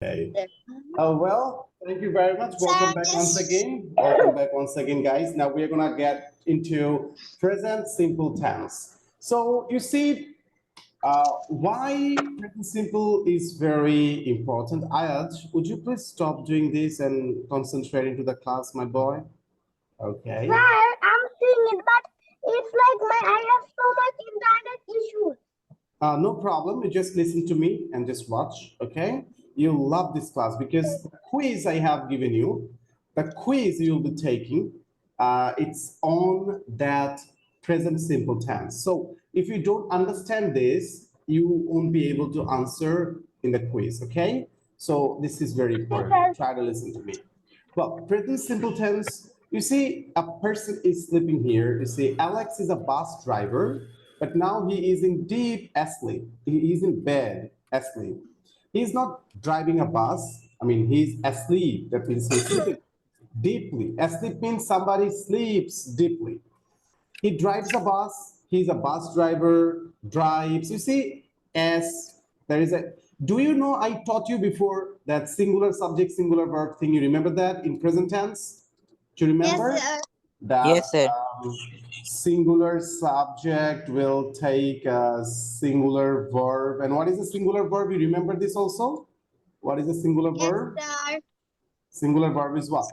Okay. Well, thank you very much. Welcome back once again. Welcome back once again, guys. Now we're gonna get into present simple tense. So you see, why present simple is very important. Ayaj, would you please stop doing this and concentrate into the class, my boy? Okay. Sir, I'm seeing it, but it's like I have so much internet issues. No problem. You just listen to me and just watch, okay? You'll love this class because the quiz I have given you, the quiz you'll be taking, it's on that present simple tense. So if you don't understand this, you won't be able to answer in the quiz, okay? So this is very important. Try to listen to me. Well, present simple tense, you see a person is sleeping here. You see Alex is a bus driver, but now he is in deep asleep. He is in bed asleep. He's not driving a bus. I mean, he's asleep. That means he's sleeping deeply. Asleep means somebody sleeps deeply. He drives a bus. He's a bus driver, drives. You see, as there is a, do you know I taught you before that singular subject, singular verb thing? You remember that in present tense? Do you remember? Yes, sir. That Yes, sir. singular subject will take a singular verb. And what is a singular verb? You remember this also? What is a singular Yes, verb? sir. Singular verb is what?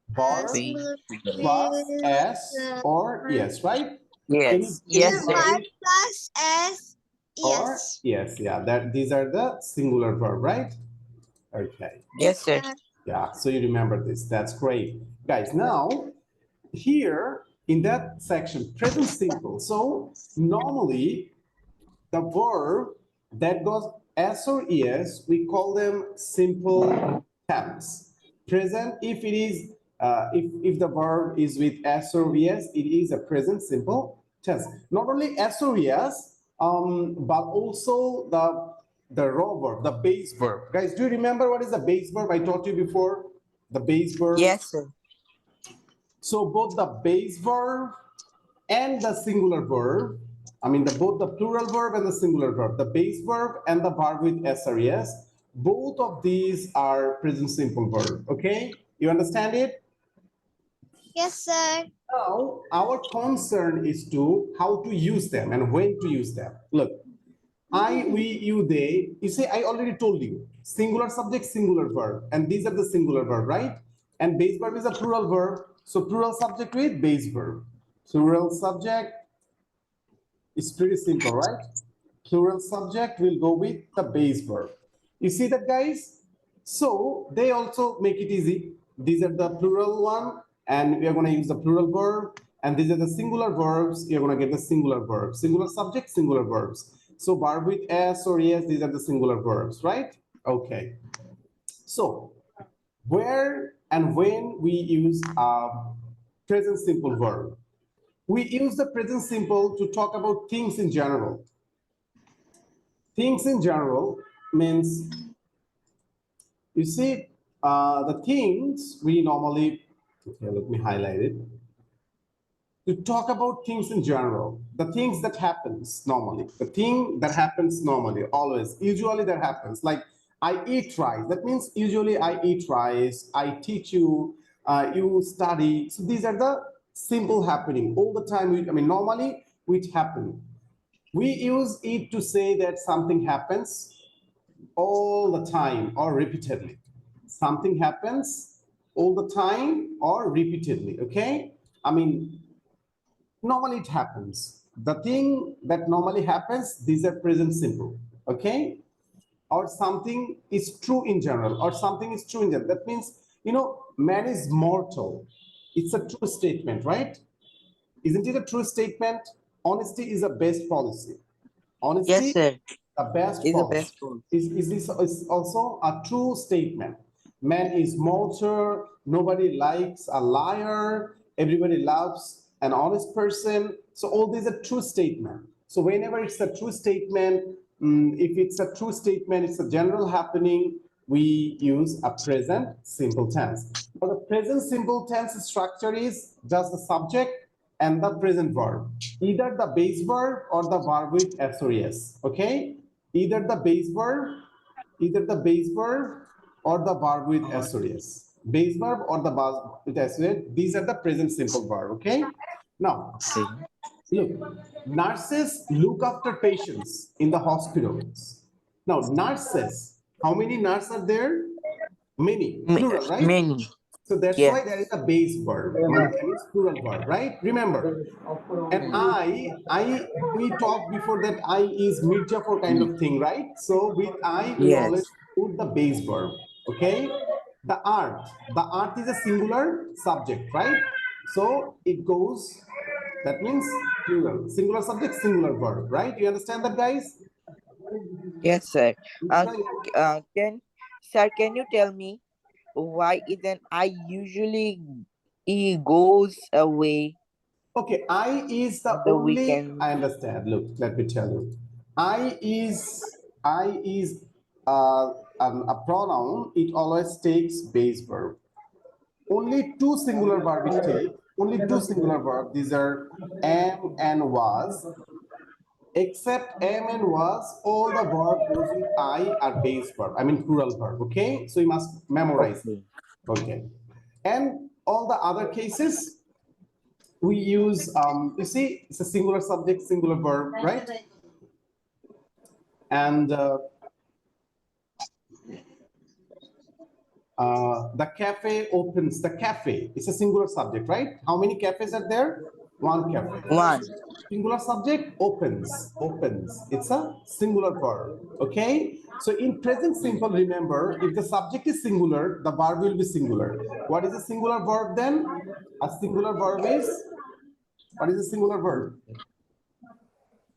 Verb Singular plus is, s or yes, right? Any, Yes. any Yes, sir. verb verb plus s. or Yes. yes, yeah, that these are the singular verb, right? Okay. Yes, sir. Yeah, so you remember this. That's great. Guys, now here in that section, present simple. So normally the verb that goes s or es, we call them simple tense. Present, if it is, if the verb is with s or es, it is a present simple tense. Not only s or es, but also the raw verb, the base verb. Guys, do you remember what is the base verb? I taught you before. The base verb. Yes, sir. So both the base verb and the singular verb, I mean both the plural verb and the singular verb, the base verb and the verb with s or es, both of these are present simple verb. Okay, you understand it? Yes, sir. Now our concern is to how to use them and when to use them. Look, I, we, you, they. You say I already told you singular subject, singular verb, and these are the singular verb, right? And base verb is a plural verb, so plural subject with base verb. Plural subject is pretty simple, right? Plural subject will go with the base verb. You see that, guys? So they also make it easy. These are the plural one, and we are going to use the plural verb. And these are the singular verbs. You're going to get the singular verb. Singular subject, singular verbs. So verb with s or es, these are the singular verbs, right? Okay. So where and when we use a present simple verb? We use the present simple to talk about things in general. Things in general means, you see, the things we normally, okay, let me highlight it. To talk about things in general, the things that happens normally, the thing that happens normally, always, usually that happens. Like I eat rice. That means usually I eat rice. I teach you, you study. So these are the simple happening all the time. I mean, normally which happen. We use it to say that something happens all the time or repeatedly. Something happens all the time or repeatedly. Okay. I mean, normally it happens. The thing that normally happens, these are present simple, okay? Or something is true in general, or something is true in general. That means, you know, man is mortal. It's a true statement, right? Isn't it a true statement? Honesty is a best policy. Yes, Honesty, sir. the best Is the policy. best one. Is this is also a true statement? Man is mortal. Nobody likes a liar. Everybody loves an honest person. So all these are true statement. So whenever it's a true statement, if it's a true statement, it's a general happening, we use a present simple tense. Now the present simple tense structure is just the subject and the present verb, either the base verb or the verb with s or es. Okay, either the base verb, either the base verb or the verb with SOS. Base verb or the verb with SOS. These are the present simple verb. Okay. Now, Okay. look, nurses look after patients in the hospitals. Now, nurses, how many nurses are there? Many, plural, right? Many. So that's Yeah. why there is a base verb. That is plural verb, right? Remember. And we talked before that I is Mirzapur kind of thing, right? So with I, we Yes. always put the base verb, okay? The art is a singular subject, right? So it goes, that means plural, singular subject, singular verb, right? You understand that, guys? Yes, sir. Right. Can you tell me why isn't I usually he goes away Okay, I is the on the only, weekend? I understand. Look, let me tell you. I is a pronoun. It always takes base verb. Only two singular verb it takes. Only two singular verb. These are am and was. Except am and was, all the verb goes with I are base verb. I mean plural verb. Okay, so you must memorize it. Okay. Okay, and all the other cases we use, you see, it's a singular subject, singular verb, right? And the cafe opens. The cafe, it's a singular subject, right? How many cafes are there? One cafe. One. Singular subject, opens. It's a singular verb, okay? So in present simple, remember, if the subject is singular, the verb will be singular. What is a singular verb then? A singular verb is, what is a singular verb?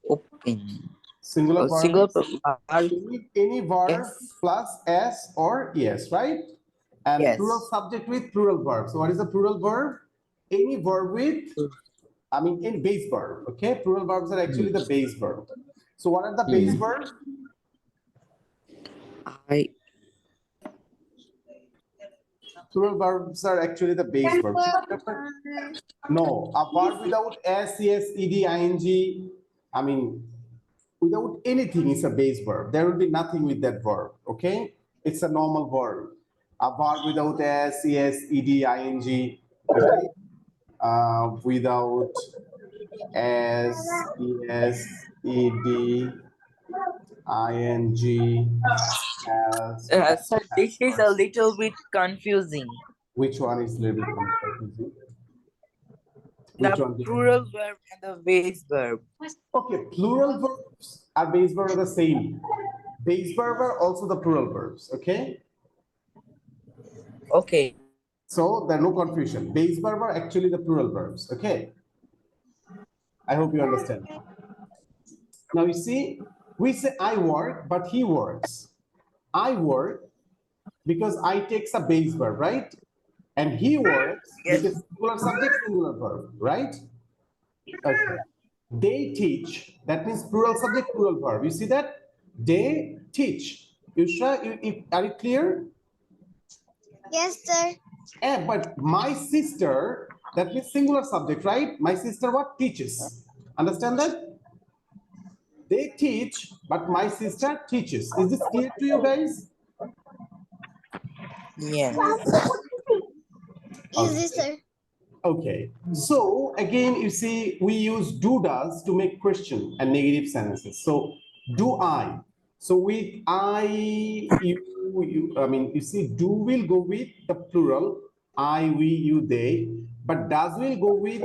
Open. Singular A verb single is verb. any verb Yes. plus s or es, right? And Yes. plural subject with plural verb. So what is a plural verb? Any verb with, I mean, in base verb. Okay, plural verbs are actually the base verb. So what are the base verbs? I. Plural verbs are actually the base verb. No, a verb without s, es, ed, ing. I mean, without anything is a base verb. There will be nothing with that verb, okay? It's a normal verb. A verb without s, es, ed, ing, okay? Without s, es, ed, ing, as, Sir, this is a little bit confusing. which one is a little bit confusing? Which The one? plural verb and the base verb. Okay, plural verbs are base verb are the same. Base verb are also the plural verbs, okay? Okay. So there's no confusion. Base verb are actually the plural verbs, okay? I hope you understand. Now you see, we say I work, but he works. I work because I takes a base verb, right? And he works Yes. because singular subject, singular verb, right? Okay. They teach, that means plural subject, plural verb. You see that? They teach. Yusra, are you clear? Yes, sir. But my sister, that means singular subject, right? My sister what? Teaches. Understand that? They teach, but my sister teaches. Is this clear to you guys? Yes. Easy, sir. Okay. So again, you see, we use do does to make question and negative sentences. So do I. So with I, I mean, you see, do will go with the plural, I, we, you, they, but does will go with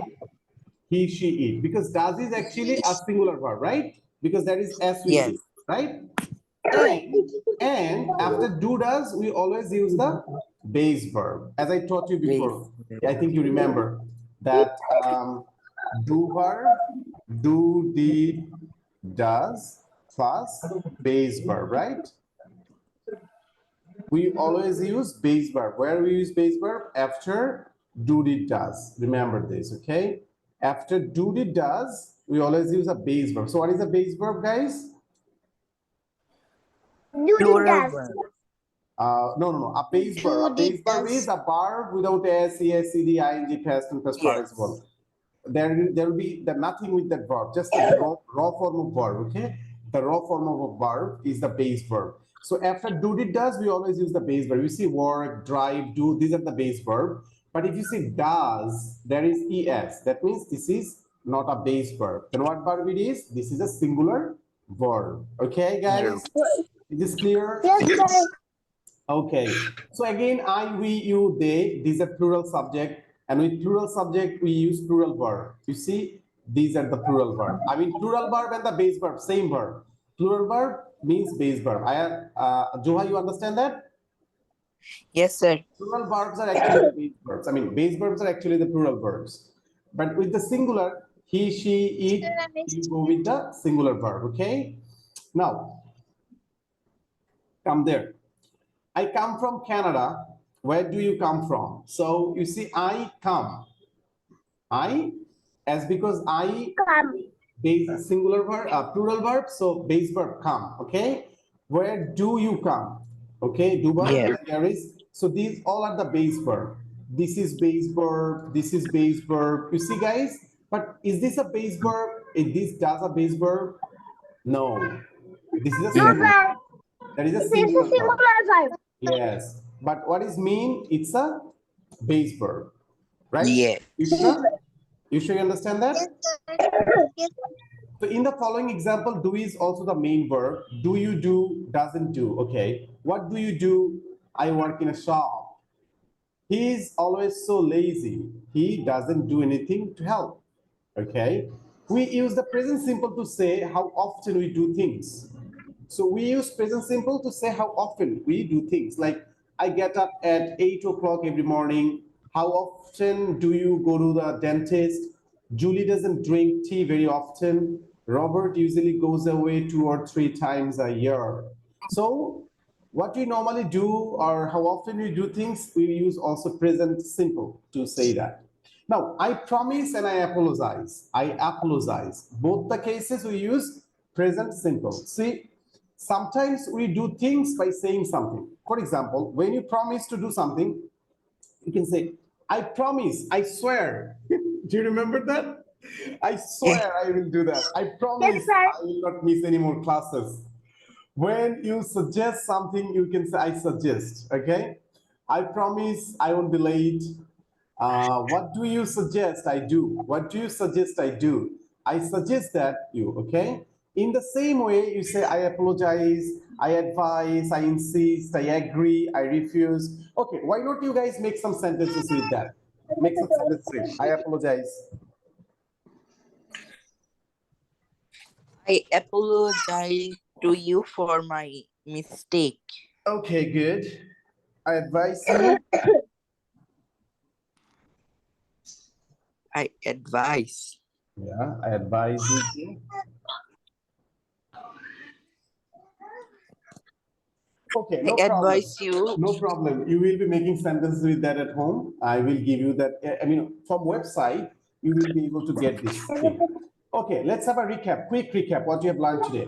he, she, it, because does is actually a singular verb, right? Because that is S with Yes. it, right? And after do does, we always use the base verb. As I taught you before, I think you remember that do verb, do, did, does, plus base verb, right? We always use base verb. Where we use base verb? After do, did, does. Remember this, okay? After do, did, does, we always use a base verb. So what is a base verb, guys? Do it Plural does. verb. No. A base verb. A base verb is a verb without s, es, ed, ing, past and past participle. There will be nothing with that verb, just a raw form of verb, okay? The raw form of a verb is the base verb. So after do did does, we always use the base verb. You see work, drive, do, these are the base verb. But if you say does, there is es. That means this is not a base verb. Then what verb it is? This is a singular verb. Okay, guys? Is this clear? Yes, sir. Okay. So again, I, we, you, they, these are plural subject. And with plural subject, we use plural verb. You see, these are the plural verb. I mean, plural verb and the base verb, same verb. Plural verb means base verb. Joha, you understand that? Yes, sir. Plural verbs are actually the base verbs. I mean, base verbs are actually the plural verbs. But with the singular, he, she, it, you go with the singular verb, okay? Now, come there. I come from Canada. Where do you come from? So you see, I come. I, as because I Come. base singular verb, plural verb, so base verb come, okay? Where do you come? Okay, do verb, Yeah. there is, so these all are the base verb. This is base verb, this is base verb. You see, guys, but is this a base verb? Is this does a base verb? No. This is a No, singular. sir. That is a This is a singular verb. singular verb. Yes, but what is mean? It's a base verb, right? Yeah. You sure you understand that? So in the following example, do is also the main verb. Do you do, doesn't do, okay? What do you do? I work in a shop. He is always so lazy. He doesn't do anything to help, okay? We use the present simple to say how often we do things. So we use present simple to say how often we do things. Like I get up at 8 o'clock every morning. How often do you go to the dentist? Julie doesn't drink tea very often. Robert usually goes away 2 or 3 times a year. So what we normally do or how often we do things, we use also present simple to say that. Now, I promise and I apologize. I apologize. Both the cases we use present simple. See, sometimes we do things by saying something. For example, when you promise to do something, you can say, I promise, I swear. Do you remember that? I swear I will do that. I promise Yes, sir. I will not miss any more classes. When you suggest something, you can say, I suggest, okay? I promise I won't be late. What do you suggest I do? What do you suggest I do? I suggest that you, okay? In the same way, you say, I apologize, I advise, I insist, I agree, I refuse. Okay, why not you guys make some sentences with that? Make some sentences. I apologize. I apologize to you for my mistake. Okay, good. I advise you. I advise. Yeah, I advise you. Okay, no I problem. advise you. No problem. You will be making sentences with that at home. I will give you that. I mean, from website, you will be able to get this thing. Okay, let's have a recap. Quick recap. What you have learned today.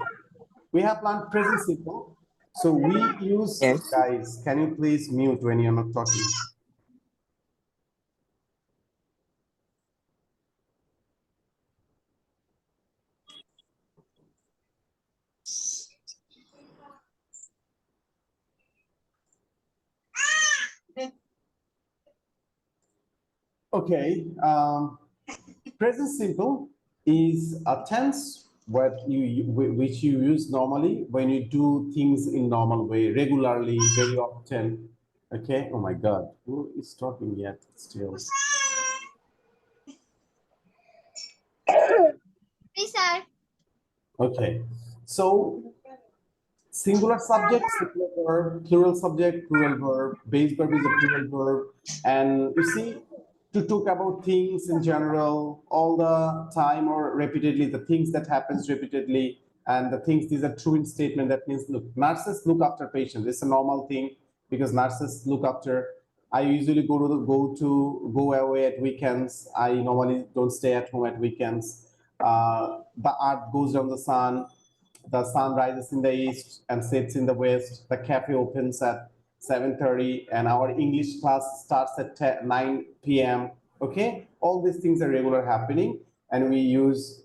We have learned present simple. So we use, Yes. guys, can you please mute when you're not talking? Okay, present simple is a tense which you use normally when you do things in normal way, regularly, very often. Okay. Oh my God, who is talking yet still? Please, sir. Okay, so singular subject, singular verb, plural subject, plural verb, base verb is a plural verb. And you see, to talk about things in general, all the time or repeatedly, the things that happens repeatedly, and the things, these are true in statement. That means, look, nurses look after patients. It's a normal thing because nurses look after. I usually go away at weekends. I normally don't stay at home at weekends. The earth goes around the sun rises in the east and sets in the west. The cafe opens at 7:30 and our English class starts at 9 p.m. Okay, all these things are regular happening and we use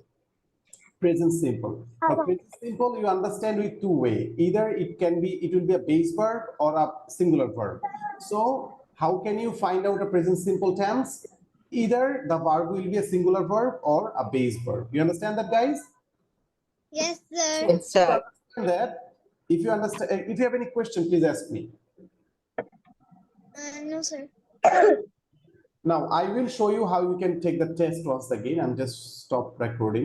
present simple. Now, present simple you understand with two way. Either it will be a base verb or a singular verb. So how can you find out a present simple tense? Either the verb will be a singular verb or a base verb. You understand that, guys? Yes, sir. Yes, sir. Understand that? If you understand, if you have any question, please ask me. No, sir. Now I will show you how you can take the test once again. I'm just stop recording.